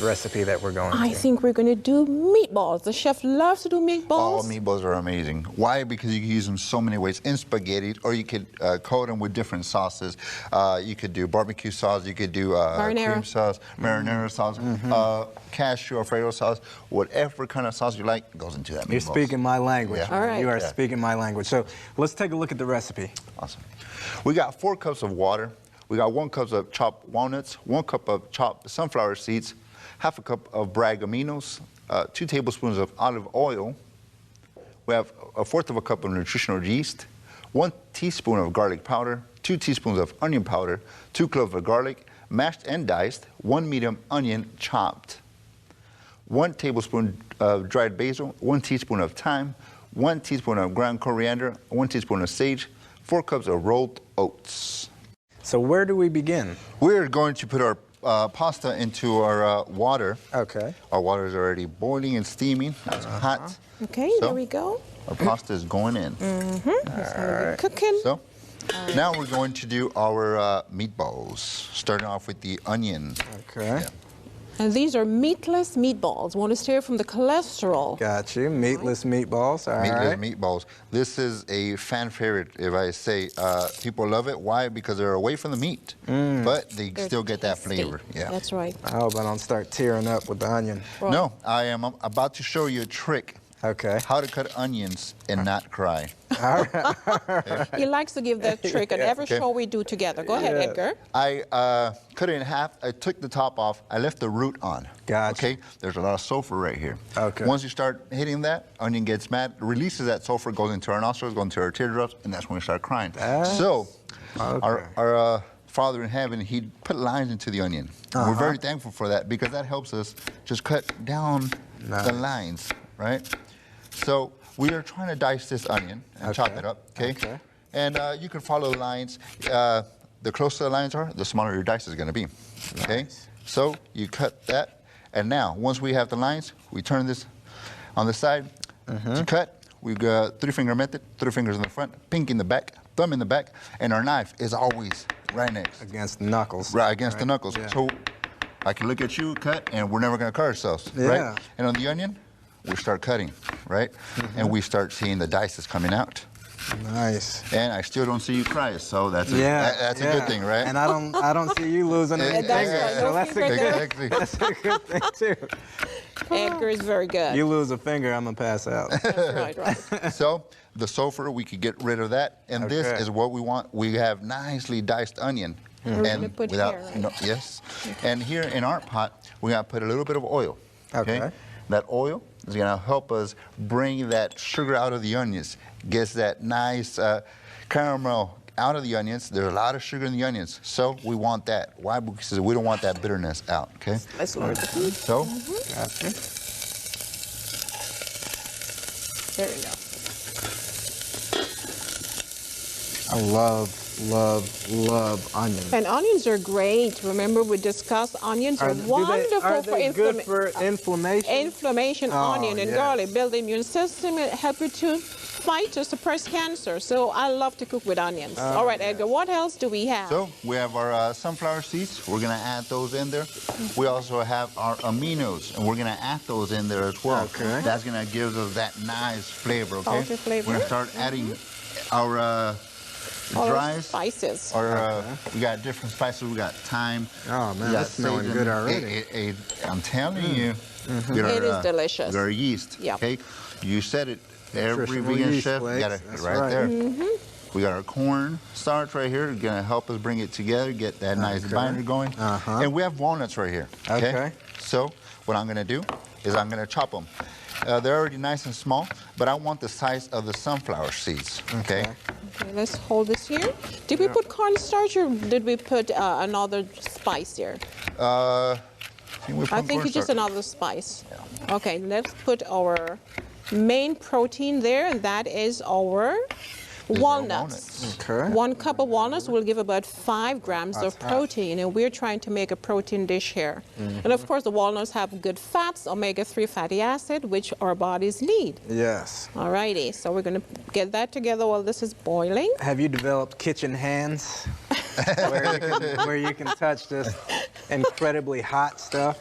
recipe that we're going to? I think we're going to do meatballs. The chef loves to do meatballs. Oh, meatballs are amazing. Why? Because you can use them so many ways. In spaghetti, or you could coat them with different sauces. You could do barbecue sauce. You could do cream sauce, marinara sauce, cashew Alfredo sauce. Whatever kind of sauce you like goes into that meatballs. You're speaking my language. Yeah. All right. You are speaking my language. So let's take a look at the recipe. Awesome. We got 4 cups of water. We got 1 cup of chopped walnuts, 1 cup of chopped sunflower seeds, half a cup of bragaminos, 2 tablespoons of olive oil. We have 1/4 of a cup of nutritional yeast, 1 teaspoon of garlic powder, 2 teaspoons of onion powder, 2 cloves of garlic, mashed and diced, 1 medium onion chopped, 1 tablespoon of dried basil, 1 teaspoon of thyme, 1 teaspoon of ground coriander, 1 teaspoon of sage, 4 cups of rolled oats. So where do we begin? We're going to put our pasta into our water. Okay. Our water is already boiling and steaming. It's hot. Okay, So, there we go. Our pasta is going in. It's going to be cooking. So now we're going to do our meatballs, starting off with the onion. Okay. Yeah. And these are meatless meatballs. Want to steer from the cholesterol. Got you. Meatless meatballs. All Meatless right. meatballs. This is a fan favorite, if I say. People love it. Why? Because they're away from the meat, but they They're still get that tasty. flavor. Yeah. That's right. I hope I don't start tearing up with the onion. Right. No, I am about to show you a trick. Okay. How to cut onions and not cry. He likes to give that trick on every show we do together. Go ahead, Yeah. Edgar. I cut it in half. I took the top off. I left the root on. Gotcha. Okay. There's a lot of sulfur right here. Okay. Once you start hitting that, onion gets mad, releases that sulfur, goes into our nostrils, goes into our teardrops, and that's when we start crying. So, Okay. our Father in heaven, he put lines into the onion. We're very thankful for that because that helps us just cut down the lines, right? So we are trying to dice this onion and chop it up, okay? And you can follow the lines. The closer the lines are, the smaller your dice is going to be, okay? So you cut that, and now once we have the lines, we turn this on the side to cut. We got 3-finger method, 3 fingers in the front, pinky in the back, thumb in the back, and our knife is always right next. Against the knuckles. Right, against the knuckles. Yeah. So I can look at you, cut, and we're never going to cut ourselves, right? And on the onion, we start cutting, right? And we start seeing the dices coming out. Nice. And I still don't see you cry, so that's a good thing, right? And I don't see you losing anything. That's right. So that's a good, Exactly. that's a good thing too. Edgar is very good. You lose a finger, I'm gonna pass out. That's right. So the sulfur, we could get rid of that, and this is what we want. We have nicely diced onion. And put here, right? yes. And here in our pot, we got to put a little bit of oil. Okay. That oil is going to help us bring that sugar out of the onions, gets that nice caramel out of the onions. There's a lot of sugar in the onions, so we want that. Why? Because we don't want that bitterness out, okay? Let's lower the heat. So, Gotcha. There you go. I love onions. And onions are great. Remember, we discussed onions are wonderful are they for good for inflammation? inflammation. Onion and garlic build the immune system and help you to fight or suppress cancer. So I love to cook with onions. All right, Edgar, what else do we have? So we have our sunflower seeds. We're going to add those in there. We also have our aminos, and we're going to add those in there as well. Okay. That's going to give us that nice flavor, okay? Salty flavor. We're going to start adding our All dries. those spices. We got different spices. We got thyme. Oh, man, we got that's smelling sage, good and already. I'm telling you. We got It is delicious. We got our yeast. Yep. Okay. You said it. Every Nutritional vegan yeast chef flakes. got it That's right there. We got our corn starch right here. Going to help us bring it together, get that nice binder going. And we have walnuts right here. Okay. So what I'm going to do is I'm going to chop them. They're already nice and small, but I want the size of the sunflower seeds. Okay. Okay, let's hold this here. Did we put cornstarch or did we put another spice here? I think it's just another spice. Okay, let's put our main protein there, and that is our walnuts. Okay. 1 cup of walnuts will give about 5 grams of protein, and we're trying to make a protein dish here. And of course, the walnuts have good fats, omega-3 fatty acid, which our bodies need. Yes. Alrighty, so we're going to get that together while this is boiling. Have you developed kitchen hands where you can touch this incredibly hot stuff?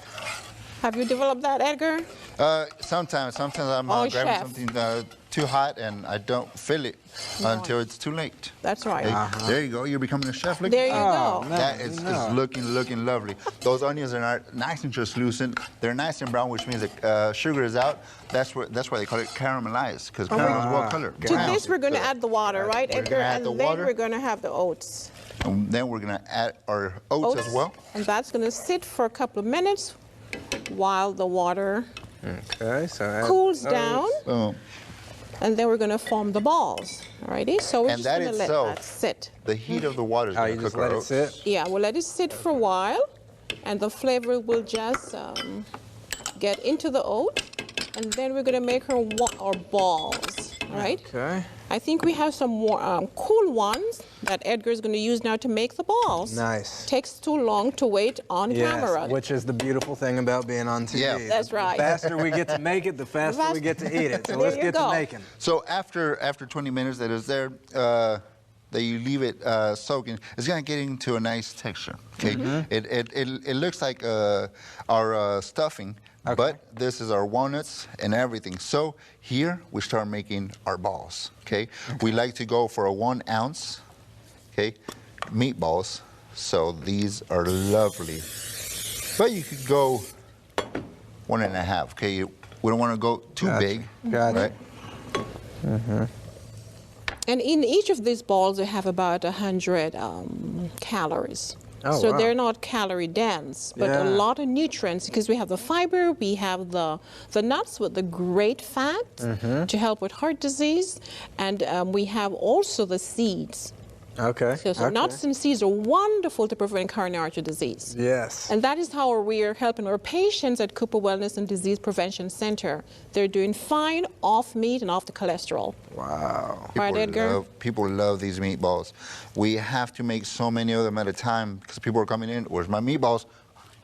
Have you developed that, Edgar? Sometimes I'm Oh, grabbing chef. something too hot and I don't feel it until it's too late. That's right. Hey, there you go. You're becoming a chef. Look. There you Oh, go. man. That is looking lovely. Those onions are nice and translucent. They're nice and brown, which means that sugar is out. That's why they call it caramelized, because caramel is what color? To this, we're going to add the water, right, We're Edgar? gonna add And the then water. we're going to have the oats. And then we're gonna add our oats as well. And that's going to sit for a couple of minutes while the water Okay, so add cools oats. down. Boom. And then we're going to form the balls. Alrighty, so we're And just that going to let itself- that sit. The heat of the water is Oh, gonna you cook just our let it oats. sit? Yeah, we'll let it sit for a while, and the flavor will just get into the oat, and then we're going to make our balls. All right. Okay. I think we have some more cool ones that Edgar is going to use now to make the balls. Nice. Takes too long to wait on camera. Yes, which is the beautiful thing about being on TV. Yeah. That's right. The faster we get to make it, the faster we get to eat it. So There let's you get go. to making. So after 20 minutes that it's there, that you leave it soaking, it's gonna get into a nice texture. Okay. It looks like our stuffing. Okay. But this is our walnuts and everything. So here we start making our balls, okay? We like to go for a 1 ounce, okay, meatballs. So these are lovely. But you could go 1.5, okay? We don't want to go too Gotcha. big, Gotcha. right? And in each of these balls, they have about 100 calories. Oh, so wow. they're not calorie dense, but a Yeah. lot of nutrients because we have the fiber, we have the nuts with the great fat to help with heart disease, and we have also the seeds. Okay. So okay. nuts and seeds are wonderful to prevent coronary artery disease. Yes. And that is how we're helping our patients at Cooper Wellness and Disease Prevention Center. They're doing fine off meat and off the cholesterol. Wow. Right, Edgar? People love these meatballs. We have to make so many of them at a time because people are coming in, where's my meatballs?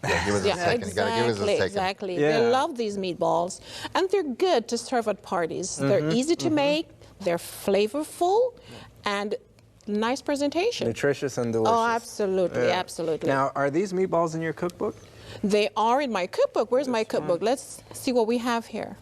Yeah, give us a second. You gotta give us a second. Exactly. Yeah. They love these meatballs, and they're good to serve at parties. They're easy to make, they're flavorful, and nice presentation. Nutritious and delicious. Oh, absolutely, Yeah. absolutely. Now, are these meatballs in your cookbook? They are in my cookbook. Where's my cookbook? Let's see what we have here.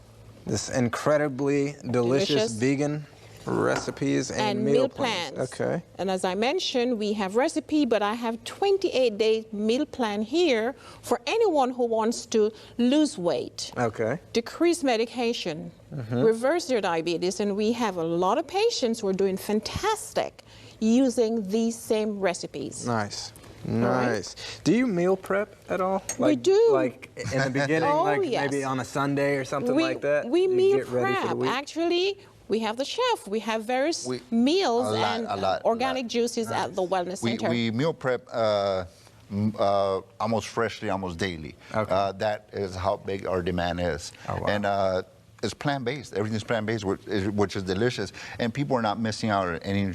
This incredibly delicious vegan recipes and meal plans. Okay. And as I mentioned, we have recipe, but I have 28-day meal plan here for anyone who wants to lose weight, Okay. decrease medication, reverse their diabetes, and we have a lot of patients who are doing fantastic using these same recipes. Nice. right. Nice. Do you meal prep at all? We do. Like in the beginning, Oh, like yes. maybe on a Sunday or something like that? We You meal get ready for the prep. week? Actually, we have the chef. We have various meals and organic juices at the Wellness Center. We meal prep almost freshly, almost daily. Okay. That is how big our demand is. Oh, wow. And it's plant-based. Everything's plant-based, which is delicious. And people are not missing out on any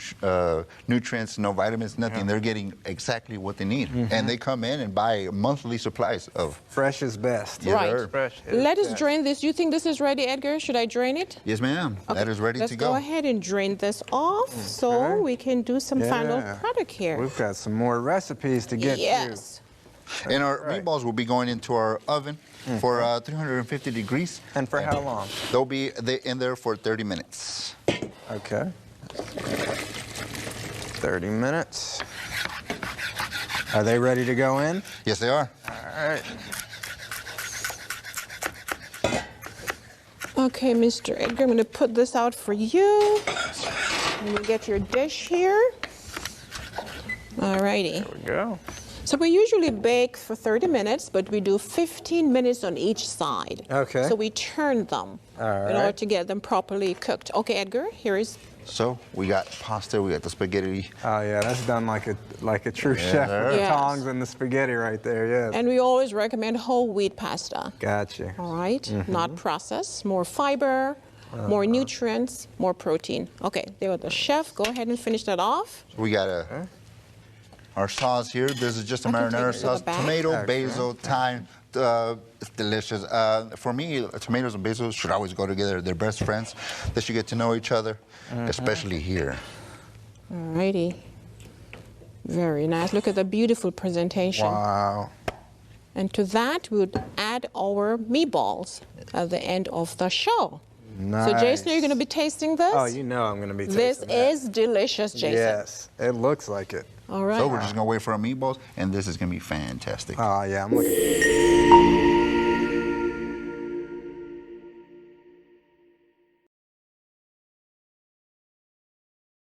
nutrients, no vitamins, nothing. Yeah. They're getting exactly what they need. Mm-hmm. And they come in and buy monthly supplies of. Fresh is best. Yes, Right. sir. Fresh is Let us best. drain this. You think this is ready, Edgar? Should I drain it? Yes, ma'am. That is ready Let's to go go. ahead and drain this off so Okay. we can do some final Yeah. product here. We've got some more recipes to get Yes. And our Right. meatballs will be going into our oven for 350 degrees. to. And for how long? They'll be in there for 30 minutes. Okay. 30 minutes. Are they ready to go in? Yes, they are. All right. Okay, Mr. Edgar, I'm going to put this out for you. And you get your dish here. All righty. There we go. So we usually bake for 30 minutes, but we do 15 minutes on each side. Okay. So we turn them All in order right. to get them properly cooked. Okay, Edgar, here is. So we got pasta, we got the spaghetti. Oh yeah, that's done like a true Yeah, chef sir. with the Yes. tongs and the spaghetti right there. Yeah. And we always recommend whole wheat pasta. Gotcha. All right, not processed, more fiber, more nutrients, more protein. Okay, there with the chef. Go ahead and finish that off. We got our sauce here. This is just a I can marinara take it to the sauce. back. Tomato, Okay. basil, thyme. It's delicious. For me, tomatoes and basil should always go together. They're best friends. They should get to know each other, especially here. All righty. Very nice. Look at the beautiful presentation. Wow. And to that, we would add our meatballs at the end of the show. Nice. So, Jason, are you going to be tasting this? Oh, you know I'm going to be tasting this that. This is delicious, Jason. Yes, it looks like it. All right. So we're just going to wait for our meatballs, and this is going to be fantastic. Oh, yeah, I'm looking.